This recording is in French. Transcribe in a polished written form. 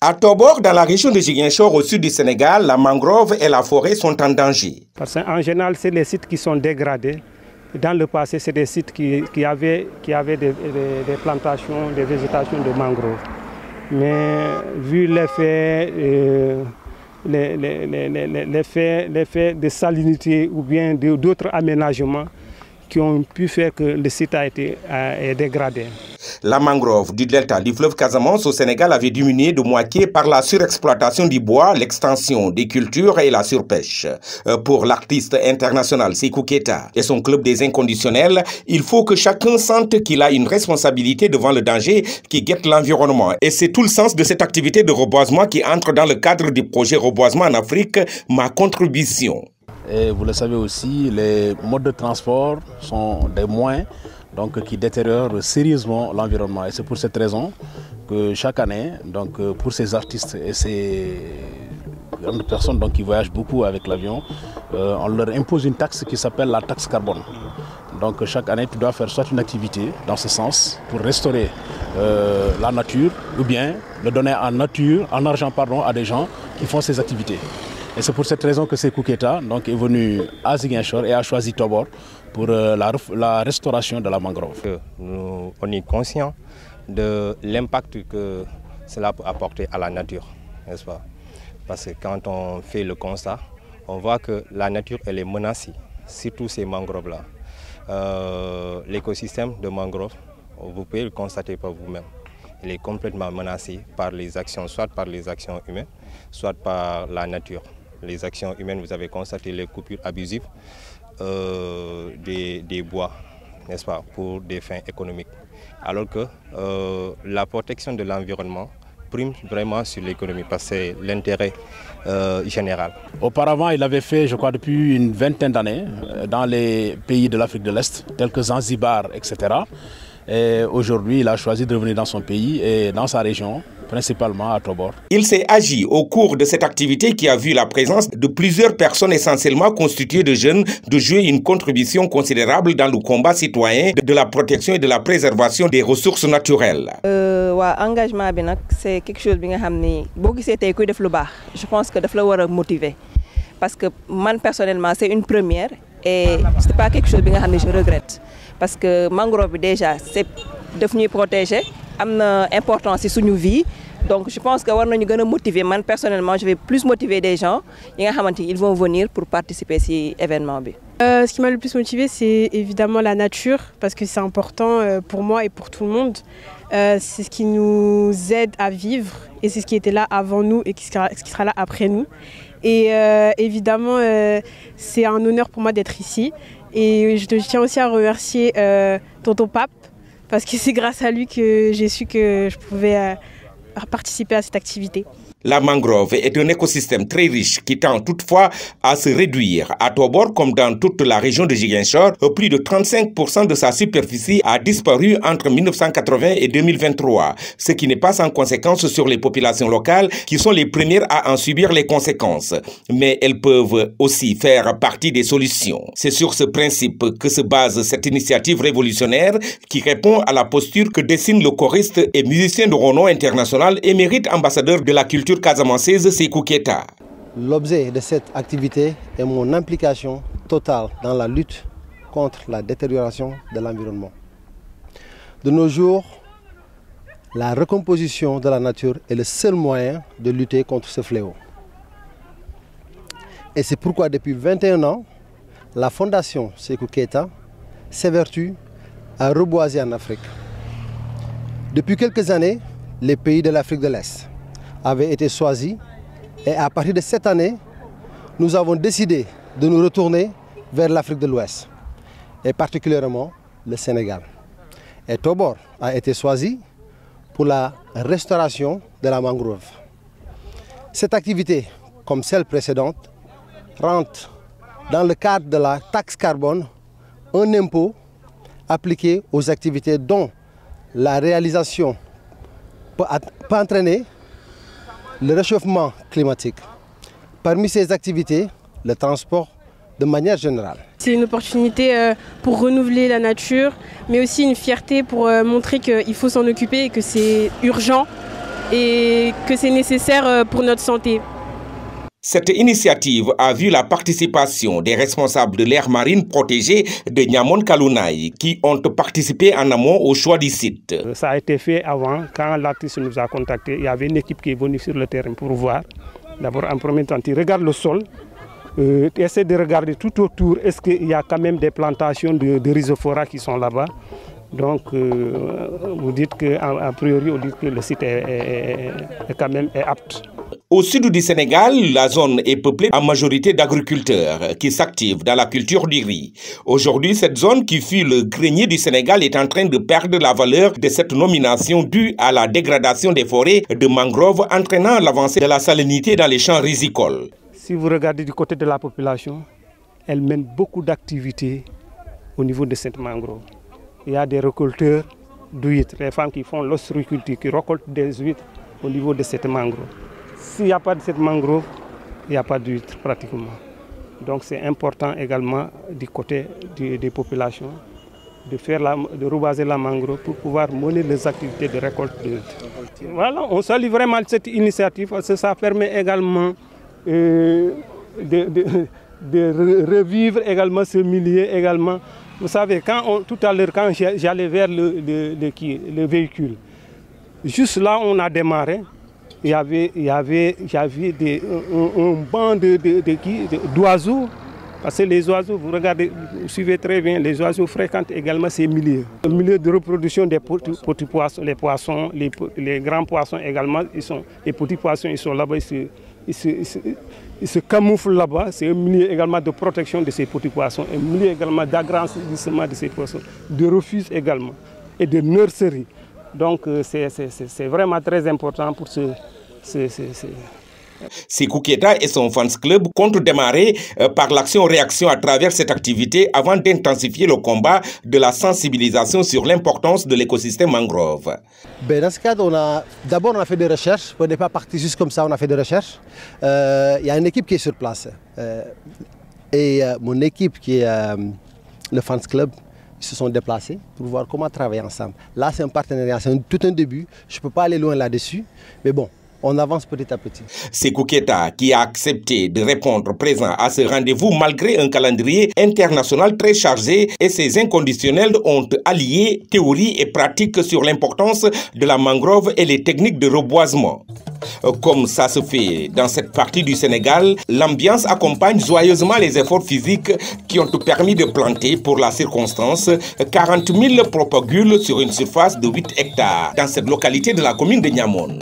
À Tobor, dans la région de Ziguinchor, au sud du Sénégal, la mangrove et la forêt sont en danger. Parce qu'en général, c'est les sites qui sont dégradés. Dans le passé, c'est des sites qui avaient des plantations, des végétations de mangroves. Mais vu l'effet de salinité ou bien d'autres aménagements qui ont pu faire que le site a été dégradé. La mangrove du delta du fleuve Casamance au Sénégal avait diminué de moitié par la surexploitation du bois, l'extension des cultures et la surpêche. Pour l'artiste international Sékou Keita et son club des inconditionnels, il faut que chacun sente qu'il a une responsabilité devant le danger qui guette l'environnement. Et c'est tout le sens de cette activité de reboisement qui entre dans le cadre du projet Reboisement en Afrique, ma contribution. Et vous le savez aussi, les modes de transport sont des moyens qui détériorent sérieusement l'environnement. Et c'est pour cette raison que chaque année, pour ces artistes et ces grandes personnes qui voyagent beaucoup avec l'avion, on leur impose une taxe qui s'appelle la taxe carbone. Donc chaque année, tu dois faire soit une activité dans ce sens pour restaurer la nature ou bien le donner en argent à des gens qui font ces activités. Et c'est pour cette raison que Sékou Keita est venu à Ziguinchor et a choisi Tobor pour la restauration de la mangrove. On est conscient de l'impact que cela peut apporter à la nature, n'est-ce pas? Parce que quand on fait le constat, on voit que la nature elle est menacée, surtout ces mangroves-là. L'écosystème de mangroves, vous pouvez le constater par vous-même. Il est complètement menacé par les actions, soit par les actions humaines, soit par la nature. Les actions humaines, vous avez constaté les coupures abusives des bois, n'est-ce pas, pour des fins économiques. Alors que la protection de l'environnement prime vraiment sur l'économie parce que c'est l'intérêt général. Auparavant, il avait fait, je crois, depuis une vingtaine d'années dans les pays de l'Afrique de l'Est, tels que Zanzibar, etc. Et aujourd'hui, il a choisi de revenir dans son pays et dans sa région, principalement à Tobor. Il s'est agi au cours de cette activité qui a vu la présence de plusieurs personnes essentiellement constituées de jeunes de jouer une contribution considérable dans le combat citoyen de la protection et de la préservation des ressources naturelles. Engagement, c'est quelque chose que je pense que doit motiver. Parce que moi, personnellement, c'est une première et ce n'est pas quelque chose que je regrette. Parce que mangrove déjà c'est devenu protégé, a une importance sur nos vies. Donc je pense que nous devons motiver. Moi personnellement, je vais plus motiver des gens. Ils vont venir pour participer à cet événement. Ce qui m'a le plus motivé, c'est évidemment la nature, parce que c'est important pour moi et pour tout le monde. C'est ce qui nous aide à vivre et c'est ce qui était là avant nous et ce qui sera là après nous. Et évidemment, c'est un honneur pour moi d'être ici. Et je tiens aussi à remercier Tonton Pape, parce que c'est grâce à lui que j'ai su que je pouvais participer à cette activité. La mangrove est un écosystème très riche qui tend toutefois à se réduire. À Tobor, comme dans toute la région de Ziguinchor, plus de 35% de sa superficie a disparu entre 1980 et 2023, ce qui n'est pas sans conséquence sur les populations locales qui sont les premières à en subir les conséquences. Mais elles peuvent aussi faire partie des solutions. C'est sur ce principe que se base cette initiative révolutionnaire qui répond à la posture que dessine le choriste et musicien de renom international émérite ambassadeur de la culture casamançaise Sékou Keita. L'objet de cette activité est mon implication totale dans la lutte contre la détérioration de l'environnement. De nos jours, la recomposition de la nature est le seul moyen de lutter contre ce fléau. Et c'est pourquoi depuis 21 ans, la Fondation Sékou Keita s'évertue à reboiser en Afrique. Depuis quelques années, les pays de l'Afrique de l'Est avaient été choisis et à partir de cette année, nous avons décidé de nous retourner vers l'Afrique de l'Ouest et particulièrement le Sénégal. Et Tobor a été choisi pour la restauration de la mangrove. Cette activité, comme celle précédente, rentre dans le cadre de la taxe carbone, un impôt appliqué aux activités dont la réalisation peut entraîner le réchauffement climatique. Parmi ces activités, le transport de manière générale. C'est une opportunité pour renouveler la nature, mais aussi une fierté pour montrer qu'il faut s'en occuper et que c'est urgent et que c'est nécessaire pour notre santé. Cette initiative a vu la participation des responsables de l'aire marine protégée de Niamone Kalounaï qui ont participé en amont au choix du site. Ça a été fait avant, quand l'artiste nous a contactés, il y avait une équipe qui est venue sur le terrain pour voir. D'abord, en premier temps, il regarde le sol, essaie de regarder tout autour, est-ce qu'il y a quand même des plantations de rhizophora qui sont là-bas. Donc, vous dites qu'a priori, vous dites que le site est quand même apte. Au sud du Sénégal, la zone est peuplée en majorité d'agriculteurs qui s'activent dans la culture du riz. Aujourd'hui, cette zone qui fut le grenier du Sénégal est en train de perdre la valeur de cette nomination due à la dégradation des forêts de mangroves entraînant l'avancée de la salinité dans les champs rizicoles. Si vous regardez du côté de la population, elle mène beaucoup d'activités au niveau de cette mangrove. Il y a des récolteurs d'huîtres, les femmes qui font l'ostréiculture, qui récoltent des huîtres au niveau de cette mangrove. S'il n'y a pas de cette mangrove, il n'y a pas d'huîtres pratiquement. Donc c'est important également du côté des populations de reboiser la mangrove pour pouvoir mener les activités de récolte d'huîtres. Voilà, on salue vraiment cette initiative parce que ça permet également de revivre également ce milieu également. Vous savez, tout à l'heure, quand j'allais vers le véhicule, juste là on a démarré, il y avait un banc d'oiseaux, parce que les oiseaux, vous regardez, vous suivez très bien, les oiseaux fréquentent également ces milieux. Le milieu de reproduction des petits poissons, les poissons, les grands poissons également, les petits poissons, ils sont là-bas, ils se camouflent là-bas. C'est un milieu également de protection de ces petits poissons, un milieu également d'agrandissement de ces poissons, de refuge également et de nurserie. Donc c'est vraiment très important pour Sékou Keita et son fans club comptent démarrer par l'action-réaction à travers cette activité avant d'intensifier le combat de la sensibilisation sur l'importance de l'écosystème mangrove. Dans ce cadre, d'abord on a fait des recherches, on n'est pas parti juste comme ça, on a fait des recherches. Il y a une équipe qui est sur place et mon équipe qui est le fans club, ils se sont déplacés pour voir comment travailler ensemble. Là c'est un partenariat, c'est tout un début, je ne peux pas aller loin là-dessus, mais bon. On avance petit à petit. Sékou Keita qui a accepté de répondre présent à ce rendez-vous malgré un calendrier international très chargé et ses inconditionnels ont allié théorie et pratique sur l'importance de la mangrove et les techniques de reboisement. Comme ça se fait dans cette partie du Sénégal, l'ambiance accompagne joyeusement les efforts physiques qui ont permis de planter pour la circonstance 40 000 propagules sur une surface de 8 hectares dans cette localité de la commune de Niamone.